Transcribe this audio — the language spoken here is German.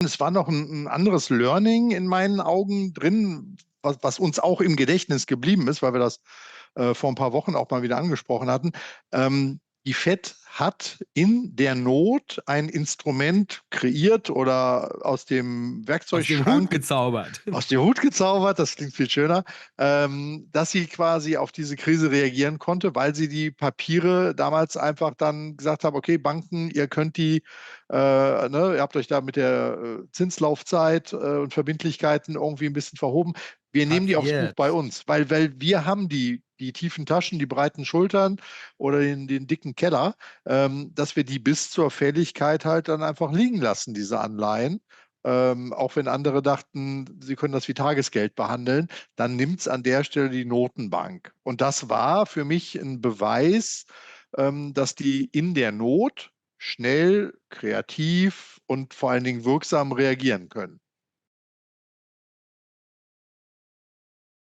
Es war noch ein anderes Learning in meinen Augen drin, was uns auch im Gedächtnis geblieben ist, weil wir das vor ein paar Wochen auch mal wieder angesprochen hatten. Die Fed hat in der Not ein Instrument kreiert oder aus dem Aus dem Hut Werkzeugschrank gezaubert. aus dem Hut gezaubert, das klingt viel schöner, dass sie quasi auf diese Krise reagieren konnte, weil sie die Papiere damals einfach dann gesagt haben, okay, Banken, ihr könnt ihr habt euch da mit der Zinslaufzeit und Verbindlichkeiten irgendwie ein bisschen verhoben. Wir nehmen die aufs Buch bei Papiert. uns, weil wir haben die tiefen Taschen, die breiten Schultern oder den dicken Keller, dass wir die bis zur Fälligkeit halt dann einfach liegen lassen, diese Anleihen. Auch wenn andere dachten, sie können das wie Tagesgeld behandeln, dann nimmt es an der Stelle die Notenbank. Und das war für mich ein Beweis, dass die in der Not schnell, kreativ und vor allen Dingen wirksam reagieren können.